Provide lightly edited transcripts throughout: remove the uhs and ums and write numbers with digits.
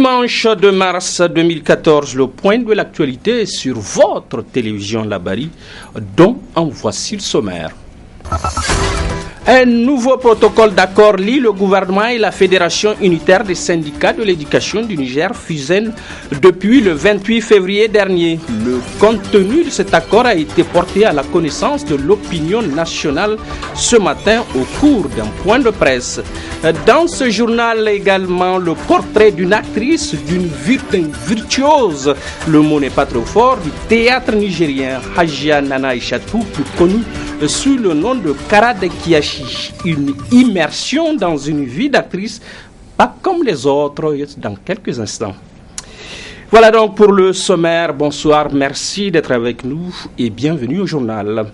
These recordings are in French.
Dimanche 2 mars 2014, le point de l'actualité est sur votre télévision Labari, dont en voici le sommaire. Un nouveau protocole d'accord lie le gouvernement et la Fédération unitaire des syndicats de l'éducation du Niger fusionnent depuis le 28 février dernier. Le contenu de cet accord a été porté à la connaissance de l'opinion nationale ce matin au cours d'un point de presse. Dans ce journal également, le portrait d'une actrice, d'une virtuose, le mot n'est pas trop fort, du théâtre nigérien, Hajia Nana Aïchatou, plus connue sous le nom de Karade Kiyashi. Une immersion dans une vie d'actrice, pas comme les autres, dans quelques instants. Voilà donc pour le sommaire. Bonsoir, merci d'être avec nous et bienvenue au journal.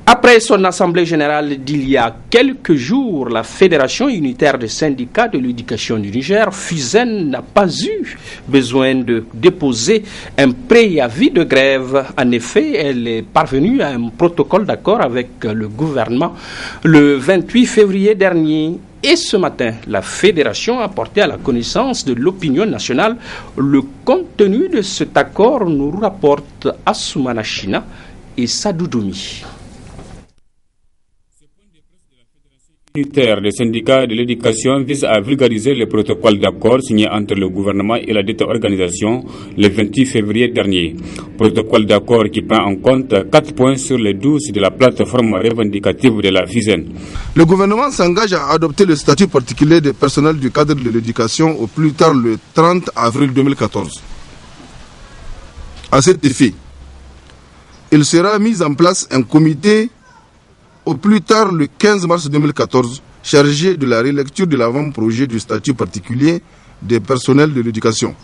Après son assemblée générale d'il y a quelques jours, la Fédération unitaire des syndicats de l'éducation du Niger, FUSEN, n'a pas eu besoin de déposer un préavis de grève. En effet, elle est parvenue à un protocole d'accord avec le gouvernement le 28 février dernier. Et ce matin, la Fédération a porté à la connaissance de l'opinion nationale le contenu de cet accord, nous rapporte Assoumana China et Sadoudoumi. Unitaire des syndicats de l'éducation vise à vulgariser le protocole d'accord signé entre le gouvernement et la dite organisation le 28 février dernier. Protocole d'accord qui prend en compte 4 points sur les 12 de la plateforme revendicative de la FUSEN. Le gouvernement s'engage à adopter le statut particulier des personnels du cadre de l'éducation au plus tard le 30 avril 2014. À cet effet, il sera mis en place un comité au plus tard le 15 mars 2014, chargé de la relecture de l'avant-projet du statut particulier des personnels de l'éducation.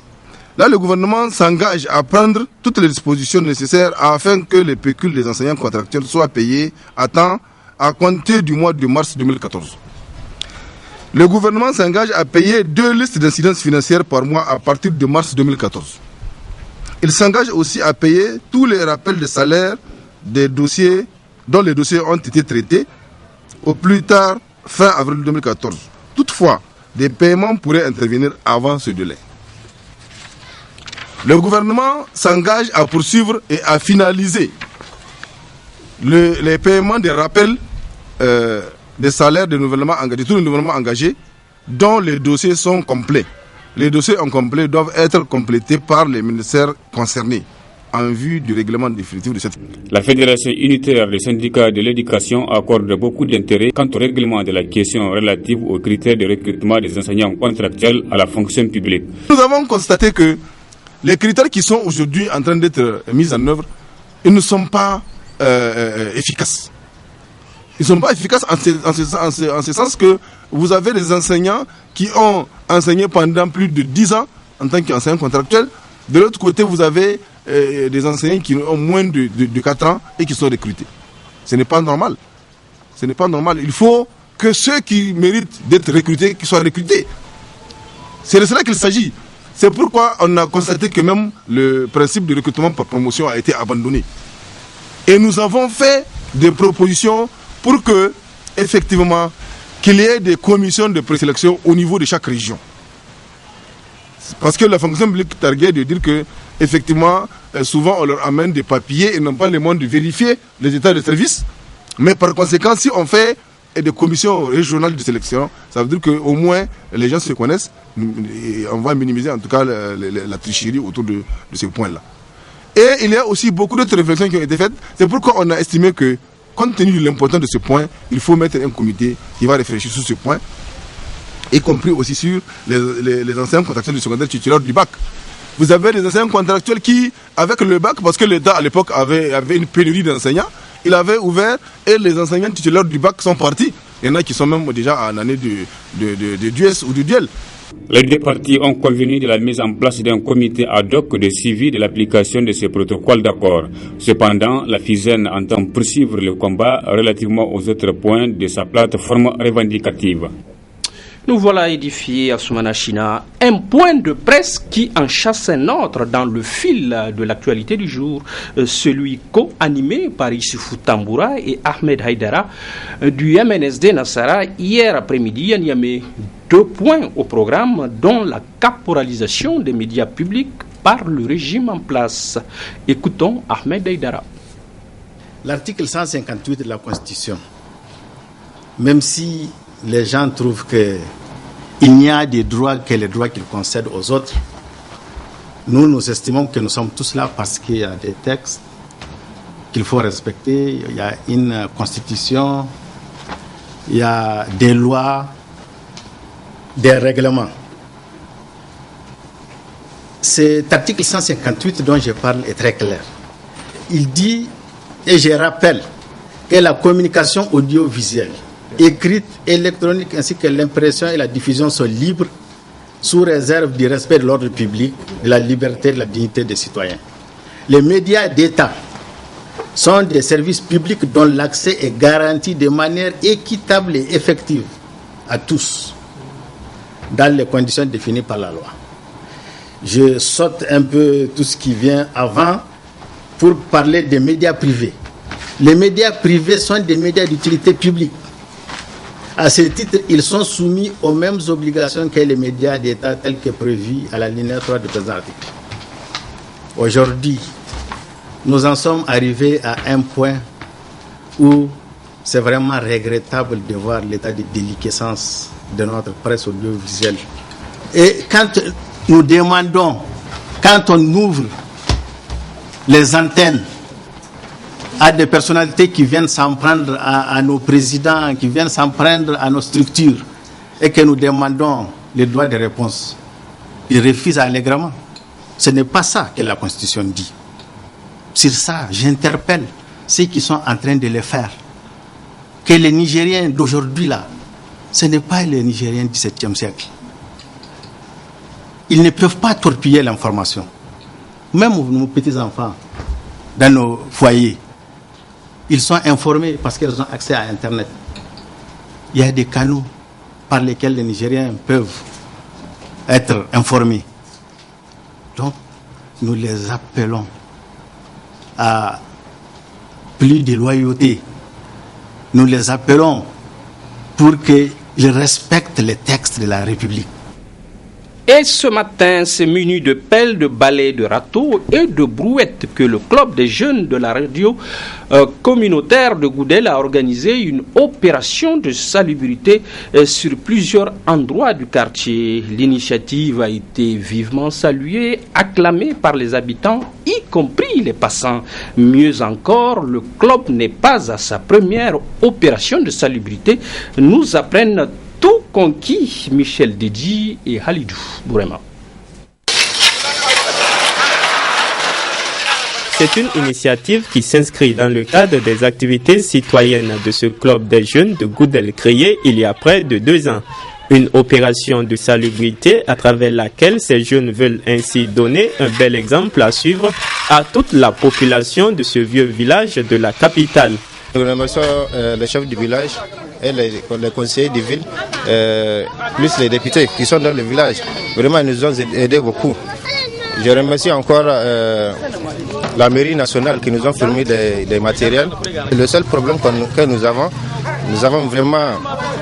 Là, le gouvernement s'engage à prendre toutes les dispositions nécessaires afin que les pécules des enseignants contractuels soient payés à temps à compter du mois de mars 2014. Le gouvernement s'engage à payer 2 listes d'incidences financières par mois à partir de mars 2014. Il s'engage aussi à payer tous les rappels de salaire des dossiers dont les dossiers ont été traités au plus tard fin avril 2014. Toutefois, des paiements pourraient intervenir avant ce délai. Le gouvernement s'engage à poursuivre et à finaliser les paiements des rappels des salaires de nouvellement engagés, tous les nouvellements engagés dont les dossiers sont complets. Les dossiers incomplets doivent être complétés par les ministères concernés en vue du règlement définitif de cette... La Fédération unitaire des syndicats de l'éducation accorde beaucoup d'intérêt quant au règlement de la question relative aux critères de recrutement des enseignants contractuels à la fonction publique. Nous avons constaté que les critères qui sont aujourd'hui en train d'être mis en œuvre, ils ne sont pas efficaces. Ils ne sont pas efficaces en ce sens que vous avez des enseignants qui ont enseigné pendant plus de 10 ans en tant qu'enseignants contractuels. De l'autre côté, vous avez des enseignants qui ont moins de 4 ans et qui sont recrutés. Ce n'est pas normal. Ce n'est pas normal. Il faut que ceux qui méritent d'être recrutés, qu'ils soient recrutés. C'est de cela qu'il s'agit. C'est pourquoi on a constaté que même le principe de recrutement par promotion a été abandonné. Et nous avons fait des propositions pour que, effectivement, qu'il y ait des commissions de présélection au niveau de chaque région. Parce que la fonction publique targuée de dire que, effectivement, souvent on leur amène des papiers et n'ont pas les moyens de vérifier les états de service. Mais par conséquent, si on fait des commissions régionales de sélection, ça veut dire qu'au moins les gens se connaissent et on va minimiser en tout cas la tricherie autour de ces points-là. Et il y a aussi beaucoup d'autres réflexions qui ont été faites. C'est pourquoi on a estimé que, compte tenu de l'importance de ce point, il faut mettre un comité qui va réfléchir sur ce point, y compris aussi sur les enseignants contractuels du secondaire titulaires du bac. Vous avez des enseignants contractuels qui, avec le bac, parce que l'État à l'époque avait une pénurie d'enseignants, il avait ouvert et les enseignants titulaires du bac sont partis. Il y en a qui sont même déjà en année de DUS ou de DUEL. Les deux parties ont convenu de la mise en place d'un comité ad hoc de suivi de l'application de ce protocole d'accord. Cependant, la FUSEN entend poursuivre le combat relativement aux autres points de sa plateforme revendicative. Nous voilà édifiés à Soumana China, un point de presse qui en chasse un autre dans le fil de l'actualité du jour, celui co-animé par Issoufou Tamboura et Ahmed Haïdara du MNSD Nassara hier après-midi à Niamey. 2 points au programme, dont la caporalisation des médias publics par le régime en place. Écoutons Ahmed Aïdara. L'article 158 de la Constitution, même si les gens trouvent qu'il n'y a des droits que les droits qu'il concède aux autres, nous estimons que nous sommes tous là parce qu'il y a des textes qu'il faut respecter, il y a une constitution, il y a des lois, des règlements. Cet article 158 dont je parle est très clair. Il dit, et je rappelle, que la communication audiovisuelle, écrite, électronique, ainsi que l'impression et la diffusion sont libres sous réserve du respect de l'ordre public, de la liberté et de la dignité des citoyens. Les médias d'État sont des services publics dont l'accès est garanti de manière équitable et effective à tous, dans les conditions définies par la loi. Je saute un peu tout ce qui vient avant pour parler des médias privés. Les médias privés sont des médias d'utilité publique. À ce titre, ils sont soumis aux mêmes obligations que les médias d'État tels que prévus à la ligne 3 du présent article. Aujourd'hui, nous en sommes arrivés à un point où c'est vraiment regrettable de voir l'état de déliquescence de notre presse audiovisuelle. Et quand nous demandons, quand on ouvre les antennes à des personnalités qui viennent s'en prendre à nos présidents, qui viennent s'en prendre à nos structures, et que nous demandons les droits de réponse, ils refusent allègrement. Ce n'est pas ça que la Constitution dit. Sur ça, j'interpelle ceux qui sont en train de le faire. Que les Nigériens d'aujourd'hui, là, ce n'est pas les Nigériens du XVIIe siècle. Ils ne peuvent pas torpiller l'information. Même nos petits-enfants, dans nos foyers, ils sont informés parce qu'ils ont accès à Internet. Il y a des canaux par lesquels les Nigériens peuvent être informés. Donc, nous les appelons à plus de loyauté. Nous les appelons pour qu'ils respectent les textes de la République. Et ce matin, c'est muni de pelles, de balais, de râteaux et de brouettes que le club des jeunes de la radio communautaire de Goudel a organisé une opération de salubrité sur plusieurs endroits du quartier. L'initiative a été vivement saluée, acclamée par les habitants, y compris les passants. Mieux encore, le club n'est pas à sa première opération de salubrité, nous apprennent tout conquis Michel Dedi et Halidou Bourema. C'est une initiative qui s'inscrit dans le cadre des activités citoyennes de ce club des jeunes de Goudel créé il y a près de 2 ans. Une opération de salubrité à travers laquelle ces jeunes veulent ainsi donner un bel exemple à suivre à toute la population de ce vieux village de la capitale. Nous remercions les chefs du village et les conseillers de ville, plus les députés qui sont dans le village. Vraiment, ils nous ont aidés beaucoup. Je remercie encore la mairie nationale qui nous a fourni des matériels. Le seul problème que nous avons vraiment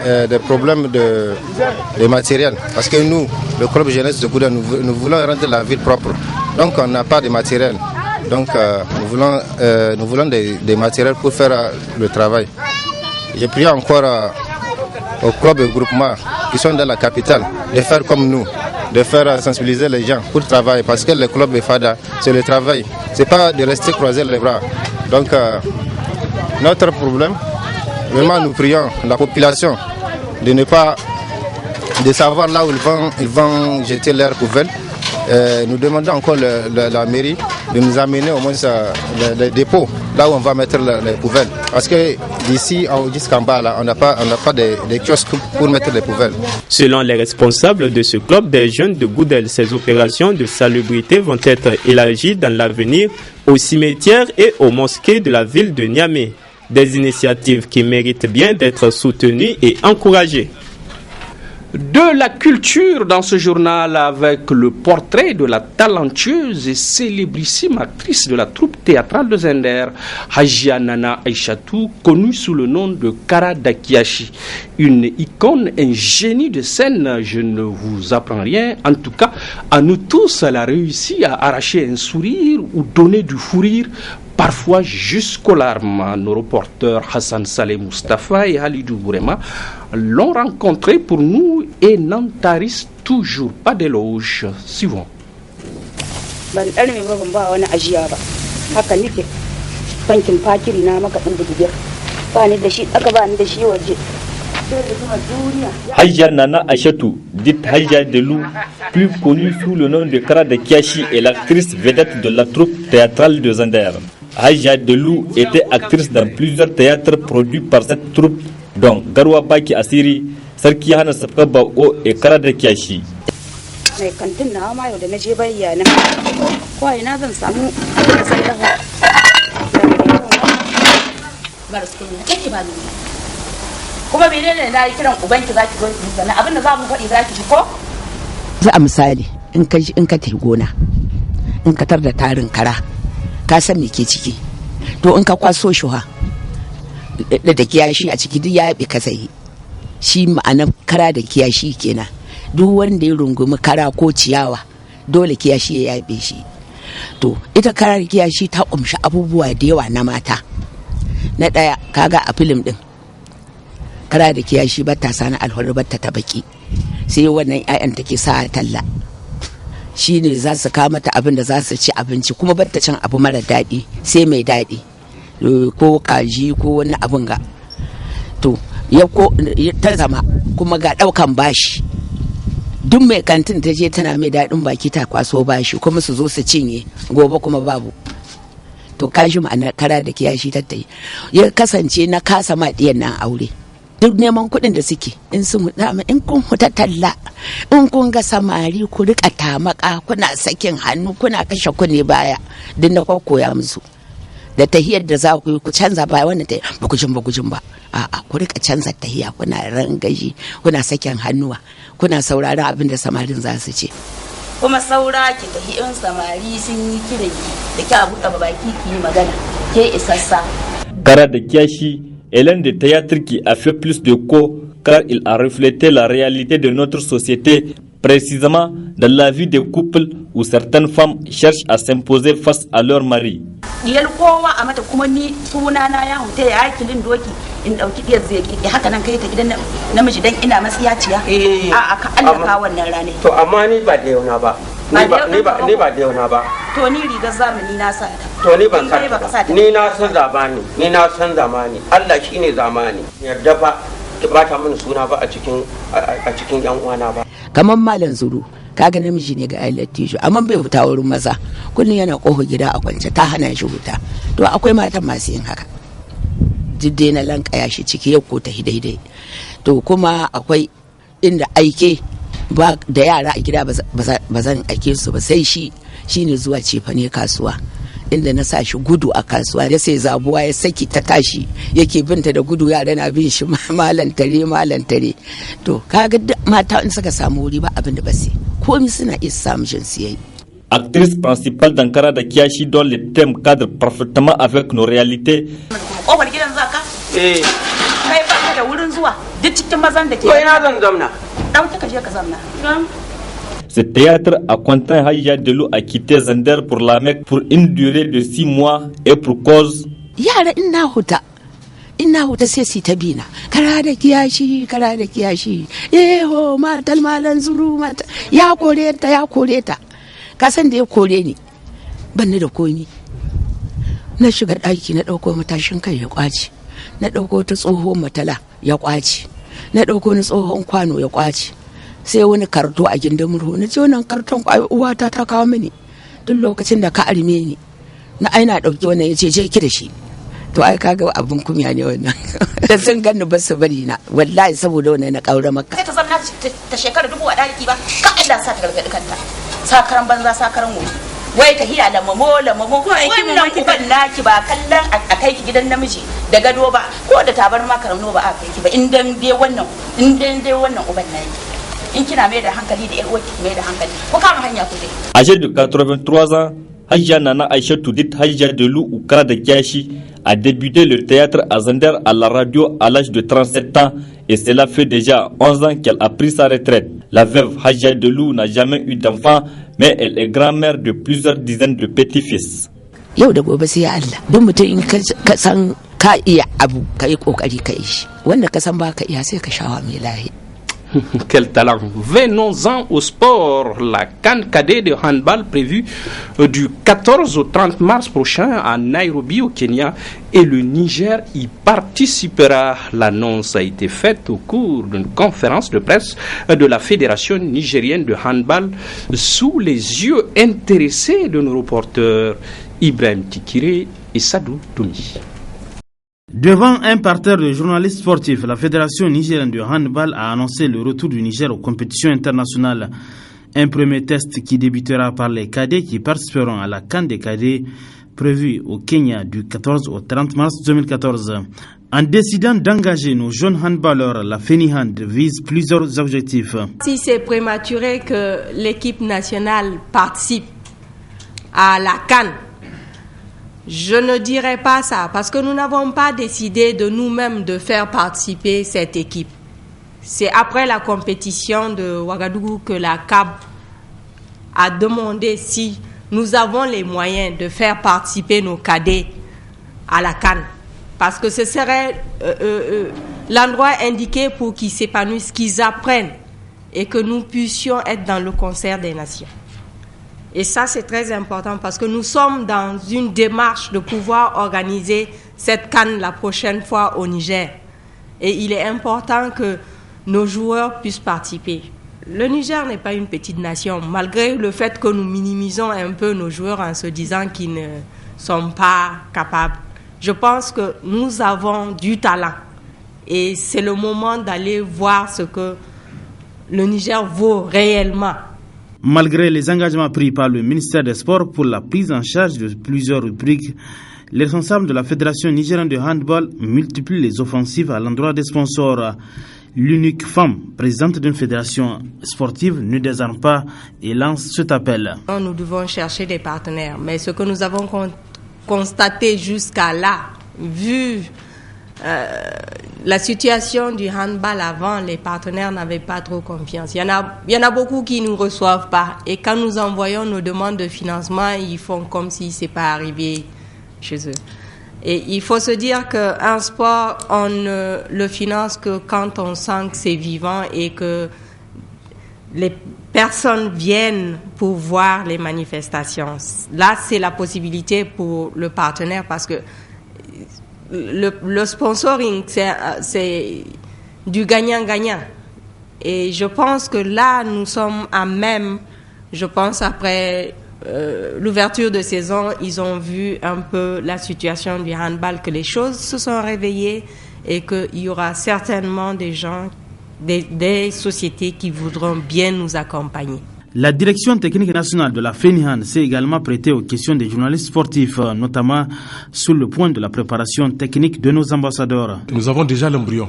des problèmes de matériel. Parce que nous, le club jeunesse de Goudel, nous voulons rendre la ville propre. Donc on n'a pas de matériel. Donc nous voulons des matériels pour faire le travail. J'ai prié encore au club et groupement qui sont dans la capitale de faire comme nous, de faire sensibiliser les gens pour travailler. Parce que le club et FADA, c'est le travail. Ce n'est pas de rester croiser les bras. Donc notre problème, vraiment nous prions la population de savoir là où ils vont jeter leurs poubelles. Nous demandons encore la mairie de nous amener au moins les dépôts, là où on va mettre les poubelles. Parce que d'ici jusqu'en bas, là, on n'a pas de kiosques pour mettre les poubelles. Selon les responsables de ce club des jeunes de Goudel, ces opérations de salubrité vont être élargies dans l'avenir aux cimetières et aux mosquées de la ville de Niamey. Des initiatives qui méritent bien d'être soutenues et encouragées. De la culture dans ce journal avec le portrait de la talentueuse et célébrissime actrice de la troupe théâtrale de Zender, Hajia Nana Aïchatou, connue sous le nom de Kara Dakiachi. Une icône, un génie de scène, je ne vous apprends rien. En tout cas, à nous tous, elle a réussi à arracher un sourire ou donner du fou rire, parfois jusqu'aux larmes. Nos reporters Hassan Saleh Mustafa et Halidou Bourema l'ont rencontré pour nous et n'en tarissent toujours pas d'éloge. Suivons. Hajia Nana Aïchatou, dite Hajia Delou, plus connue sous le nom de Kara Dakiachi, est l'actrice vedette de la troupe théâtrale de Zender. Hajia Delou était actrice dans plusieurs théâtres produits par cette troupe, dont Garwa Baki Asiri, Sarki Hana Sapkabao et Kara Dakiachi. kuma menene na yi kiran ubanki zaki zo ki sana abinda za mu faɗi zaki ji ko za a misali in ka tafi gona in ka tar da tarin kara ka san me ke ciki to in ka kwaso shi da kiyashi a ciki duk ya yabe ka sai shi ma'anar kara da kiyashi kenan duk wanda ya rungumi kara ko ciyawa dole kiyashi ya yabe shi to ita kara da kiyashi ta kumshi abubuwa da yawa na mata na daya kaga a film din kara da kiyashi ba ta sani alhuri ba ta baki sai wannan 'ya'yan take sa talla shine za su kawo mata abin da za su ci abinci kuma ba ta cin abu mara daɗi sai mai daɗi ko kaji ko wani abin ga to ta zama kuma ga ɗaukan bashi duk mai kantin ta je tana mai daɗin baki ta kwaso bashi kuma su zo su cinye gobe kuma babu to kaji ma'anar kara da kiyashi tattai ya kasance na kasa ma ɗiyan nan aure duk neman kuɗin da suke in sun dama in kun huta talla in kun ga samari ku rika tamaka kuna sakin hannu kuna kashe kunne baya duk na koya musu da tahiyar da za ku yi ku canza baya wannan ta ba gujin ba a'a ku rika canza tahiya kuna rangaji kuna sakin hannuwa kuna sauraron abin da samarin za su ce kuma saura ki tahi in samari sun yi kiran da ki abu da baki ki magana ke isassa Kara Dakiachi est l'un des théâtres qui a fait plus de co car il a reflété la réalité de notre société, précisément dans la vie des couples où certaines femmes cherchent à s'imposer face à leur mari. diyar kowa a mata kuma ni suna na ya huta ya kilin doki in dauki diyar zai ki haka nan kai ta gidan namiji dan ina masiyaciya a ka Allah ka wannan rane to amma ni ba da yauna ba ni ba da yauna ba to ni rigar zamani na sa ta to ni ban sa ni na san zamani Allah shine zamani yarda ba ki bata min suna ba a cikin yan uwana ba kamar malam zuru kaga namiji ne ga ayyar tijo amma bai fita wurin maza kullum yana kofa gida a kwance ta hana shi huta to akwai matan masu yin haka jidde na lankaya shi ciki ya ko ta daidai to kuma akwai inda aike ba da yara a gida ba zan aike su ba sai shine zuwa cefane kasuwa inda na sa shi gudu a kasuwa ya sai zabuwa ya saki ta tashi yake binta da gudu yara na bin shi malan tare to kaga mata in suka samu wuri ba abin da ba sai komai suna iya samun jinsi. Actrice principale d'Ankara Dakiachi dont le thème cadre parfaitement avec nos réalités. Kofar gidan zaka? Kai ba ka da wurin zuwa duk cikin mazan da ke. Ko ina zan zamna. Dan ka je ka zamna. Ce théâtre a contraint Hajia Delou à quitter Zender pour la Mecque pour une durée de 6 mois et pour cause. Yara ina huta sai su ta bina kara da kiyashi ho matal malan zuru mata ya kore ta ka san da ya kore ni ban ni da komi na shiga daki na dauko matashin kai ya kwaci na dauko ta tsohon matala ya kwaci na dauko ni tsohon kwano ya kwaci sai wani karto a gindin murhu na ce wannan karton uwata ta kawo mini duk lokacin da ka arme ni na aina dauki wannan yace je ki da shi to ai kaga abun kunya ne wannan da sun ganni ba su bari na wallahi saboda wannan na kaura maka sai ta zanna ta shekara 1000 a daki ba ka Allah sa ta gargadi kanta sakaran banza sakaran wofi wai ta hiya lamamo wannan uban naki ba kallon a kai ki gidan namiji da gado ba ko da tabar makaram no ba a kai ki ba in dan dai wannan uban naki Âgée de 83 ans, Hadja Nana Aïchetou dit Hadja Delou ou Kara de Kiachi a débuté le théâtre à Zander à la radio à l'âge de 37 ans et cela fait déjà 11 ans qu'elle a pris sa retraite. La veuve Hadja Delou n'a jamais eu d'enfant mais elle est grand-mère de plusieurs dizaines de petits-fils. Yau da gobe sai Allah duk mutum in ka san ka iya abu ka yi kokari ka yi shi wanda ka san ba ka iya sai ka shawa mai lahi. Quel talent! Venons-en au sport. La CAN cadet de handball prévue du 14 au 30 mars prochain à Nairobi au Kenya et le Niger y participera. L'annonce a été faite au cours d'une conférence de presse de la Fédération nigérienne de handball sous les yeux intéressés de nos reporters Ibrahim Tikire et Sadou Toumi. Devant un parterre de journalistes sportifs, la Fédération nigérienne de handball a annoncé le retour du Niger aux compétitions internationales. Un premier test qui débutera par les cadets qui participeront à la CAN des cadets prévue au Kenya du 14 au 30 mars 2014. En décidant d'engager nos jeunes handballeurs, la FENIHAND vise plusieurs objectifs. Si c'est prématuré que l'équipe nationale participe à la CAN, je ne dirais pas ça parce que nous n'avons pas décidé de nous-mêmes de faire participer cette équipe. C'est après la compétition de Ouagadougou que la CAB a demandé si nous avons les moyens de faire participer nos cadets à la CAN. Parce que ce serait l'endroit indiqué pour qu'ils s'épanouissent, qu'ils apprennent et que nous puissions être dans le concert des nations. Et ça, c'est très important parce que nous sommes dans une démarche de pouvoir organiser cette CAN la prochaine fois au Niger. Et il est important que nos joueurs puissent participer. Le Niger n'est pas une petite nation, malgré le fait que nous minimisons un peu nos joueurs en se disant qu'ils ne sont pas capables. Je pense que nous avons du talent. Et c'est le moment d'aller voir ce que le Niger vaut réellement. Malgré les engagements pris par le ministère des Sports pour la prise en charge de plusieurs rubriques, les responsables de la Fédération nigérienne de handball multiplient les offensives à l'endroit des sponsors. L'unique femme présidente d'une fédération sportive ne désarme pas et lance cet appel. Nous devons chercher des partenaires, mais ce que nous avons constaté jusqu'à là, vu la situation du handball avant, les partenaires n'avaient pas trop confiance. Il y en a beaucoup qui ne nous reçoivent pas. Et quand nous envoyons nos demandes de financement, ils font comme si ce n'est pas arrivé chez eux. Et il faut se dire qu'un sport, on ne le finance que quand on sent que c'est vivant et que les personnes viennent pour voir les manifestations. Là, c'est la possibilité pour le partenaire parce que le sponsoring, c'est du gagnant-gagnant. Et je pense que là, nous sommes à même, je pense après l'ouverture de saison, ils ont vu un peu la situation du handball, que les choses se sont réveillées et qu'il y aura certainement des gens, des sociétés qui voudront bien nous accompagner. La direction technique nationale de la FENIHAND s'est également prêtée aux questions des journalistes sportifs, notamment sur le point de la préparation technique de nos ambassadeurs. Nous avons déjà l'embryon.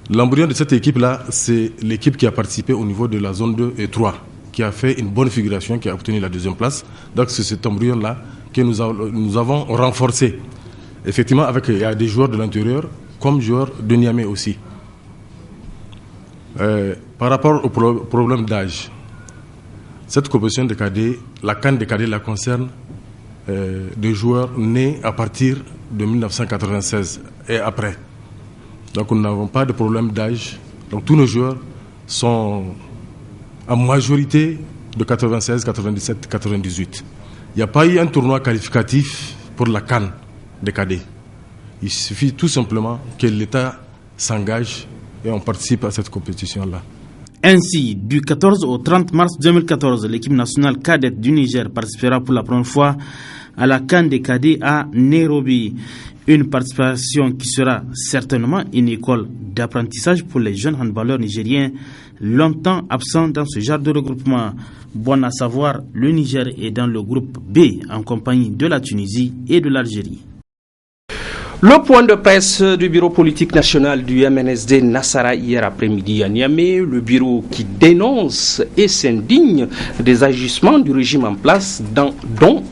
L'embryon de cette équipe-là, c'est l'équipe qui a participé au niveau de la zone 2 et 3, qui a fait une bonne figuration, qui a obtenu la deuxième place. Donc c'est cet embryon-là que nous avons renforcé. Effectivement, il y a des joueurs de l'intérieur, comme joueurs de Niamey aussi. Par rapport au problème d'âge, cette compétition de cadets, la CAN des cadets la concerne des joueurs nés à partir de 1996 et après. Donc nous n'avons pas de problème d'âge. Donc tous nos joueurs sont en majorité de 96, 97, 98. Il n'y a pas eu un tournoi qualificatif pour la CAN des cadets. Il suffit tout simplement que l'État s'engage et on participe à cette compétition-là. Ainsi, du 14 au 30 mars 2014, l'équipe nationale cadette du Niger participera pour la première fois à la CAN des cadets à Nairobi. Une participation qui sera certainement une école d'apprentissage pour les jeunes handballeurs nigériens longtemps absents dans ce genre de regroupement. Bon à savoir, le Niger est dans le groupe B en compagnie de la Tunisie et de l'Algérie. Le point de presse du bureau politique national du MNSD Nassara hier après-midi à Niamey, le bureau qui dénonce et s'indigne des agissements du régime en place dont,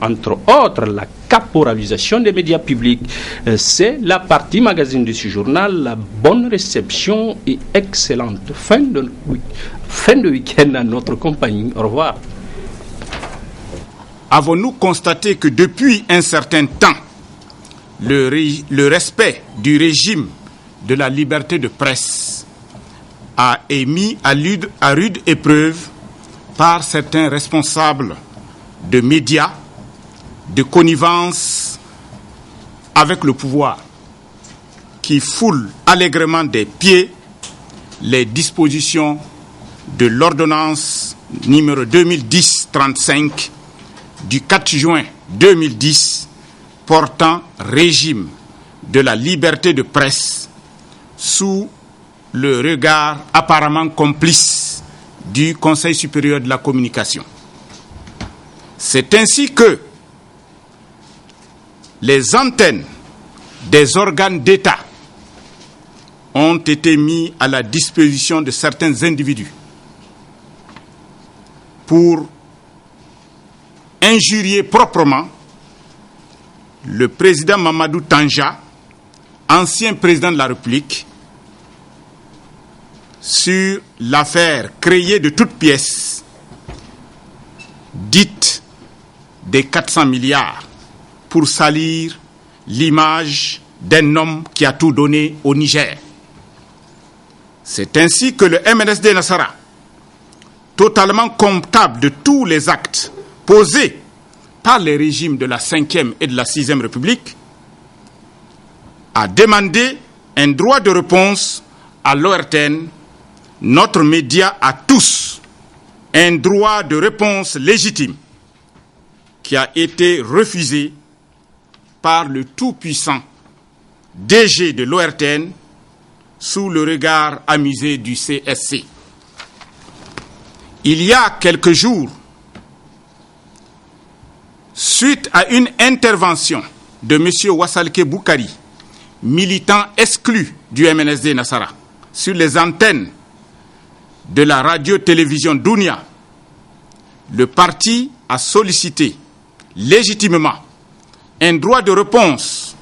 entre autres, la caporalisation des médias publics. C'est la partie magazine de ce journal. La bonne réception et excellente fin de week-end à notre compagnie. Au revoir. Avons-nous constaté que depuis un certain temps, le respect du régime de la liberté de presse a été mis à rude épreuve par certains responsables de médias, de connivence avec le pouvoir, qui foulent allègrement des pieds les dispositions de l'ordonnance numéro 2010-35 du 4 juin 2010 portant régime de la liberté de presse sous le regard apparemment complice du Conseil supérieur de la communication. C'est ainsi que les antennes des organes d'État ont été mis à la disposition de certains individus pour injurier proprement le président Mamadou Tanja, ancien président de la République, sur l'affaire créée de toutes pièces, dite des 400 milliards, pour salir l'image d'un homme qui a tout donné au Niger. C'est ainsi que le MNSD Nassara, totalement comptable de tous les actes posés par les régimes de la 5e et de la 6e République, a demandé un droit de réponse à l'ORTN, notre média à tous, un droit de réponse légitime qui a été refusé par le tout-puissant DG de l'ORTN sous le regard amusé du CSC. Il y a quelques jours, suite à une intervention de M. Wassalke Boukari, militant exclu du MNSD Nassara, sur les antennes de la radio-télévision Dounia, le parti a sollicité légitimement un droit de réponse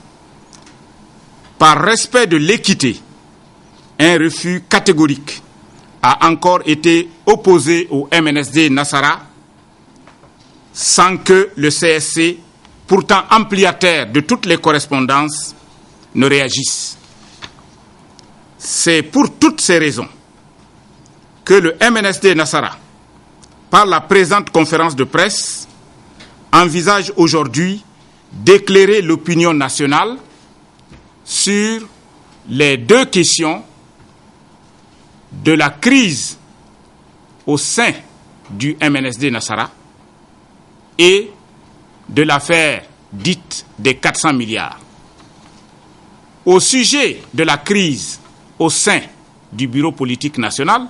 par respect de l'équité. Un refus catégorique a encore été opposé au MNSD Nassara sans que le CSC, pourtant ampliataire de toutes les correspondances, ne réagisse. C'est pour toutes ces raisons que le MNSD Nassara, par la présente conférence de presse, envisage aujourd'hui d'éclairer l'opinion nationale sur les deux questions de la crise au sein du MNSD Nassara et de l'affaire dite des 400 milliards. Au sujet de la crise au sein du bureau politique national,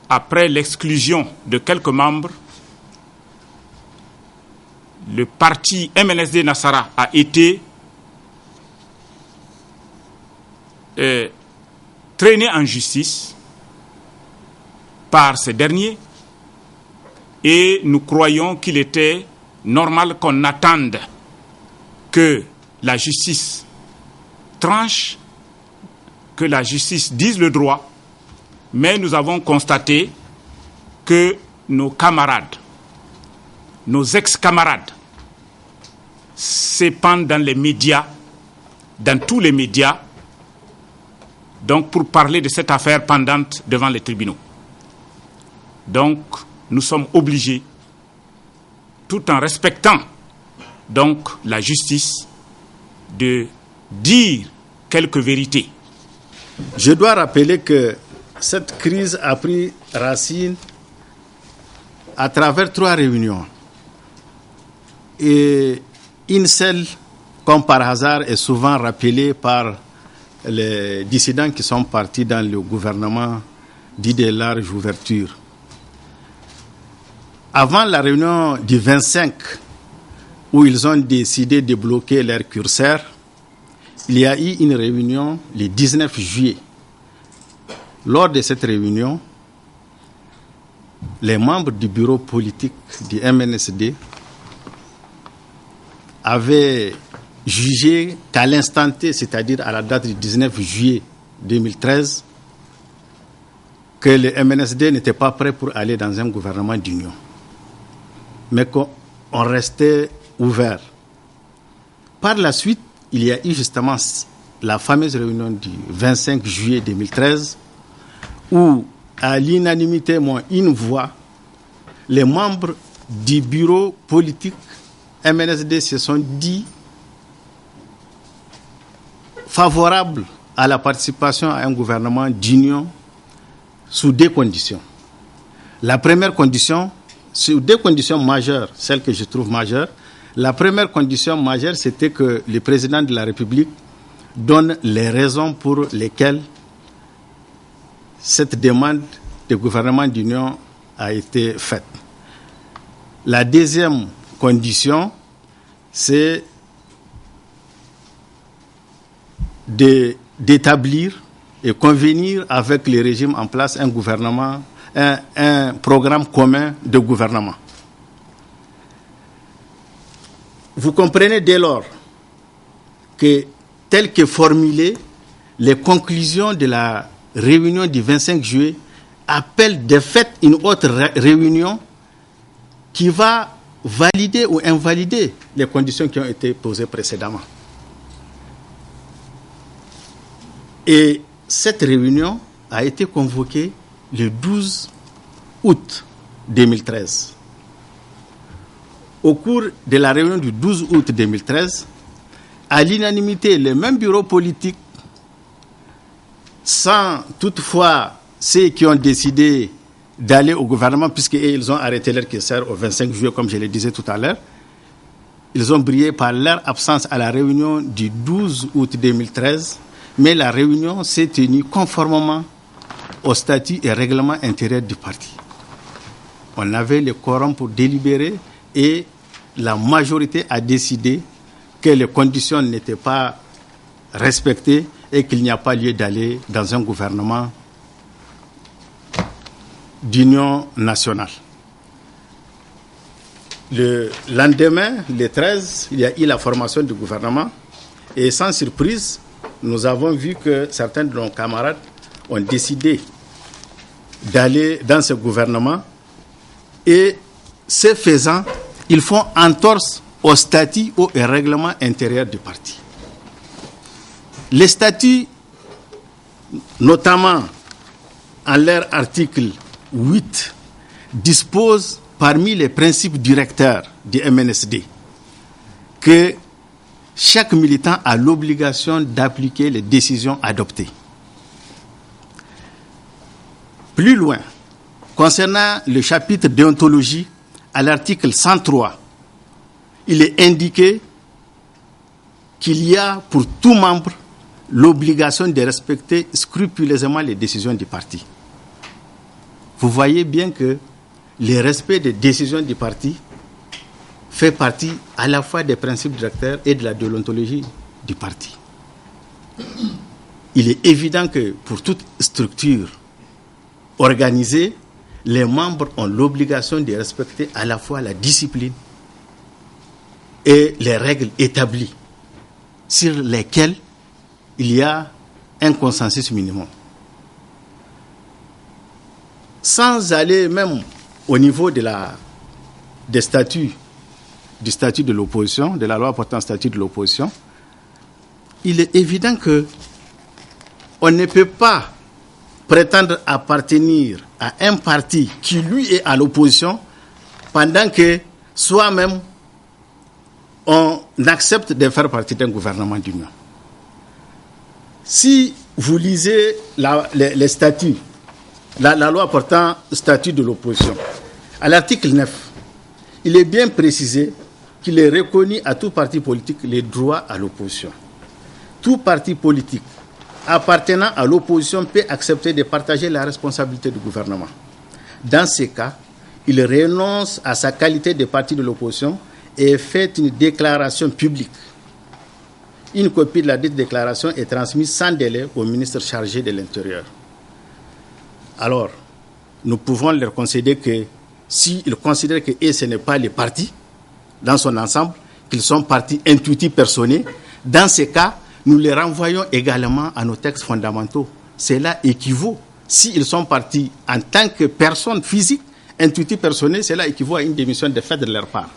après l'exclusion de quelques membres, le parti MNSD Nassara a été traîné en justice par ces derniers et nous croyons qu'il était normal qu'on attende que la justice tranche, que la justice dise le droit, mais nous avons constaté que nos camarades, nos ex-camarades, s'épandent dans les médias, dans tous les médias, donc pour parler de cette affaire pendante devant les tribunaux. Donc, nous sommes obligés, tout en respectant donc la justice, de dire quelques vérités. Je dois rappeler que cette crise a pris racine à travers 3 réunions. Et une seule, comme par hasard, est souvent rappelée par les dissidents qui sont partis dans le gouvernement dit de large ouverture. Avant la réunion du 25 où ils ont décidé de bloquer leur curseur, il y a eu une réunion le 19 juillet. Lors de cette réunion, les membres du bureau politique du MNSD avaient jugé qu'à l'instant T, c'est-à-dire à la date du 19 juillet 2013, que le MNSD n'était pas prêt pour aller dans un gouvernement d'union, mais qu'on restait ouvert. Par la suite, il y a eu justement la fameuse réunion du 25 juillet 2013 où, à l'unanimité, moins une voix, les membres du bureau politique MNSD se sont dit favorables à la participation à un gouvernement d'union sous deux conditions. La première condition, sur deux conditions majeures, celles que je trouve majeures. La première condition majeure, c'était que le président de la République donne les raisons pour lesquelles cette demande de gouvernement d'union a été faite. La deuxième condition, c'est d'établir et convenir avec les régimes en place un gouvernement, un programme commun de gouvernement. Vous comprenez dès lors que, telles que formulées, les conclusions de la réunion du 25 juillet appellent de fait une autre réunion qui va valider ou invalider les conditions qui ont été posées précédemment. Et cette réunion a été convoquée le 12 août 2013. Au cours de la réunion du 12 août 2013, à l'unanimité, le même bureau politique, sans toutefois ceux qui ont décidé d'aller au gouvernement, puisqu'ils ont arrêté leur curseur au 25 juillet, comme je le disais tout à l'heure, ils ont brillé par leur absence à la réunion du 12 août 2013, mais la réunion s'est tenue conformément au statut et règlement intérieur du parti. On avait le quorum pour délibérer et la majorité a décidé que les conditions n'étaient pas respectées et qu'il n'y a pas lieu d'aller dans un gouvernement d'union nationale. Le lendemain, le 13, il y a eu la formation du gouvernement et sans surprise, nous avons vu que certains de nos camarades ont décidé d'aller dans ce gouvernement et ce faisant, ils font entorse au statut ou au règlement intérieur du parti. Les statuts, notamment en leur article 8, disposent parmi les principes directeurs du MNSD que chaque militant a l'obligation d'appliquer les décisions adoptées. Plus loin, concernant le chapitre déontologie, à l'article 103, il est indiqué qu'il y a pour tout membre l'obligation de respecter scrupuleusement les décisions du parti. Vous voyez bien que le respect des décisions du parti fait partie à la fois des principes directeurs et de la déontologie du parti. Il est évident que pour toute structure organisée, les membres ont l'obligation de respecter à la fois la discipline et les règles établies sur lesquelles il y a un consensus minimum. Sans aller même au niveau des statuts, du statut de l'opposition, de la loi portant statut de l'opposition, il est évident que on ne peut pas prétendre appartenir à un parti qui, lui, est à l'opposition pendant que soi-même, on accepte de faire partie d'un gouvernement d'union. Si vous lisez les statuts, la loi portant statut de l'opposition, à l'article 9, il est bien précisé qu'il est reconnu à tout parti politique les droits à l'opposition. Tout parti politique appartenant à l'opposition peut accepter de partager la responsabilité du gouvernement. Dans ces cas, il renonce à sa qualité de parti de l'opposition ait fait une déclaration publique. Une copie de la dite déclaration est transmise sans délai au ministre chargé de l'Intérieur. Alors, nous pouvons leur concéder que s'ils considèrent que ce n'est pas les partis dans son ensemble, qu'ils sont partis intuitifs personnels, dans ces cas, nous les renvoyons également à nos textes fondamentaux. Cela équivaut, s'ils sont partis en tant que personnes physiques, intuitifs personnels, cela équivaut à une démission de fait de leur part.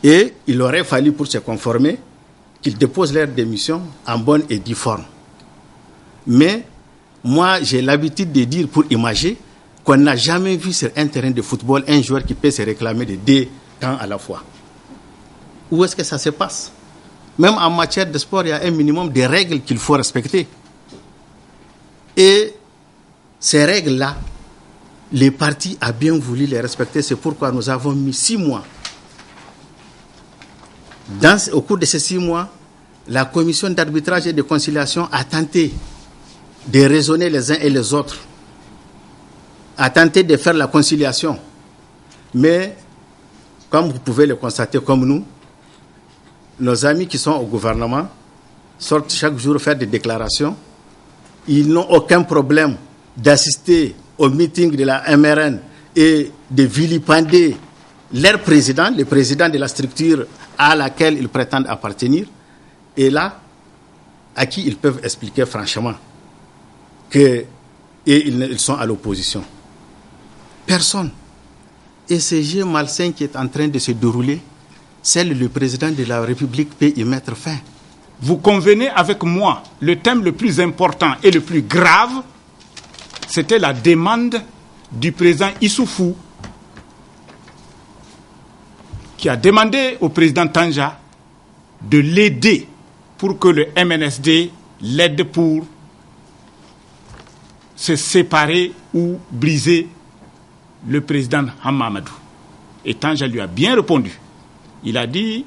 Et il aurait fallu, pour se conformer, qu'ils déposent leur démission en bonne et due forme. Mais moi, j'ai l'habitude de dire, pour imager, qu'on n'a jamais vu sur un terrain de football un joueur qui peut se réclamer de 2 camps à la fois. Où est-ce que ça se passe? Même en matière de sport, il y a un minimum de règles qu'il faut respecter. Et ces règles-là, les partis ont bien voulu les respecter. C'est pourquoi nous avons mis 6 mois. Au cours de ces 6 mois, la commission d'arbitrage et de conciliation a tenté de raisonner les uns et les autres, a tenté de faire la conciliation. Mais, comme vous pouvez le constater comme nous, nos amis qui sont au gouvernement sortent chaque jour faire des déclarations. Ils n'ont aucun problème d'assister au meeting de la MRN et de vilipender leur président, le président de la structure à laquelle ils prétendent appartenir, et là, à qui ils peuvent expliquer franchement qu'ils sont à l'opposition. Personne. Et ce jeu malsain qui est en train de se dérouler, seul le président de la République peut y mettre fin. Vous convenez avec moi, le thème le plus important et le plus grave, c'était la demande du président Issoufou, qui a demandé au président Tanja de l'aider pour que le MNSD l'aide pour se séparer ou briser le président Hamamadou. Et Tanja lui a bien répondu. Il a dit,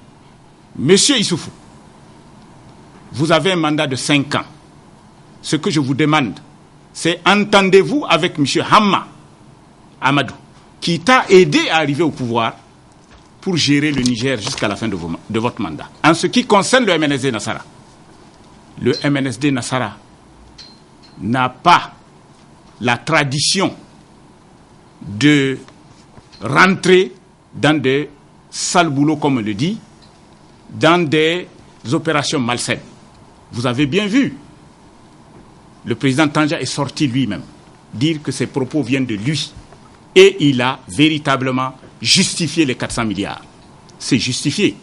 Monsieur Issoufou, vous avez un mandat de 5 ans. Ce que je vous demande, c'est entendez-vous avec M. Hamma Amadou, qui t'a aidé à arriver au pouvoir pour gérer le Niger jusqu'à la fin de votre mandat. En ce qui concerne le MNSD Nassara, le MNSD Nassara n'a pas la tradition de rentrer dans des sales boulots, comme on le dit, dans des opérations malsaines. Vous avez bien vu, le président Tanja est sorti lui-même dire que ses propos viennent de lui. Et il a véritablement justifié les 400 milliards. C'est justifié.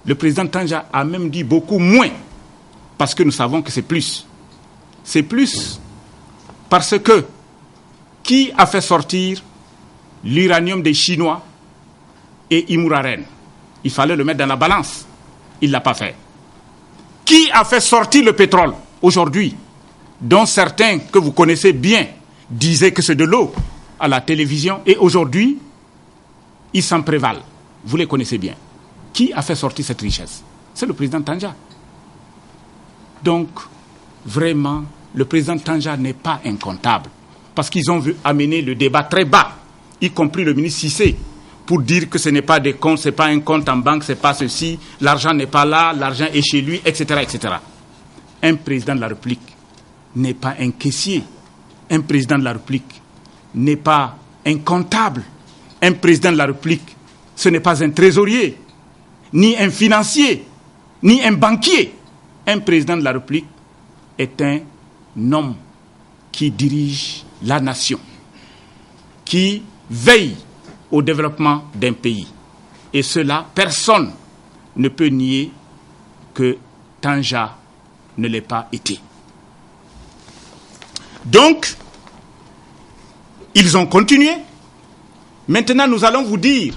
Le président Tanja a même dit beaucoup moins, parce que nous savons que c'est plus. C'est plus parce que qui a fait sortir l'uranium des Chinois et Imouraren? Il fallait le mettre dans la balance. Il ne l'a pas fait. Qui a fait sortir le pétrole aujourd'hui, dont certains que vous connaissez bien disaient que c'est de l'eau à la télévision, et aujourd'hui, ils s'en prévalent. Vous les connaissez bien. Qui a fait sortir cette richesse? C'est le président Tanja. Donc, vraiment, le président Tanja n'est pas incontable. Parce qu'ils ont amené le débat très bas, y compris le ministre Cissé, pour dire que ce n'est pas des comptes, ce n'est pas un compte en banque, ce n'est pas ceci, l'argent n'est pas là, l'argent est chez lui, etc., etc. Un président de la République n'est pas un caissier. Un président de la République n'est pas un comptable. Un président de la République, ce n'est pas un trésorier, ni un financier, ni un banquier. Un président de la République est un homme qui dirige la nation, qui veille au développement d'un pays. Et cela, personne ne peut nier que Tanja ne l'ait pas été. Donc, ils ont continué. Maintenant, nous allons vous dire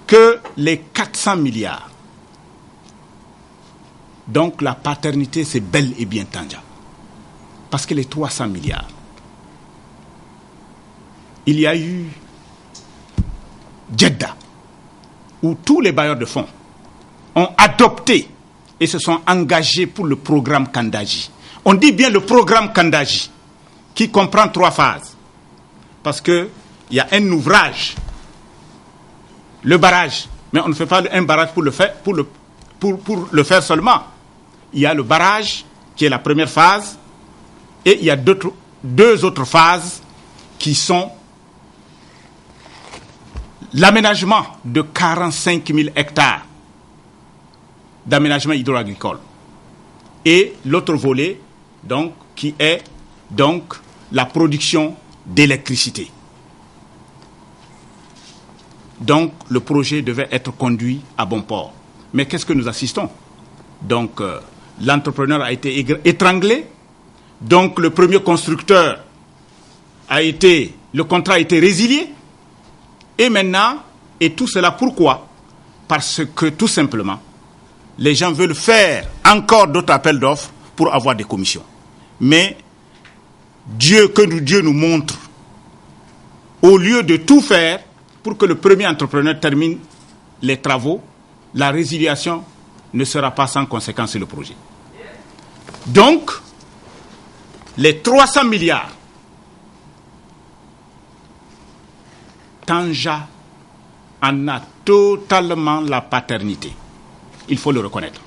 que les 400 milliards, donc la paternité, c'est bel et bien Tanja. Parce que les 300 milliards, il y a eu Jeddah, où tous les bailleurs de fonds ont adopté et se sont engagés pour le programme Kandaji. On dit bien le programme Kandaji, qui comprend 3 phases. Parce qu'il y a un ouvrage le barrage. Mais on ne fait pas un barrage pour le faire seulement. Il y a le barrage qui est la première phase et il y a deux autres phases qui sont l'aménagement de 45 000 hectares d'aménagement hydro-agricole et l'autre volet donc, qui est donc la production d'électricité. Donc le projet devait être conduit à bon port. Mais qu'est-ce que nous assistons? Donc l'entrepreneur a été étranglé. Donc le premier constructeur le contrat a été résilié. Et maintenant, et tout cela pourquoi? Parce que tout simplement, les gens veulent faire encore d'autres appels d'offres pour avoir des commissions. Mais Dieu nous montre, au lieu de tout faire pour que le premier entrepreneur termine les travaux, la résiliation ne sera pas sans conséquence sur le projet. Donc, les 300 milliards, Tanja en a totalement la paternité. Il faut le reconnaître.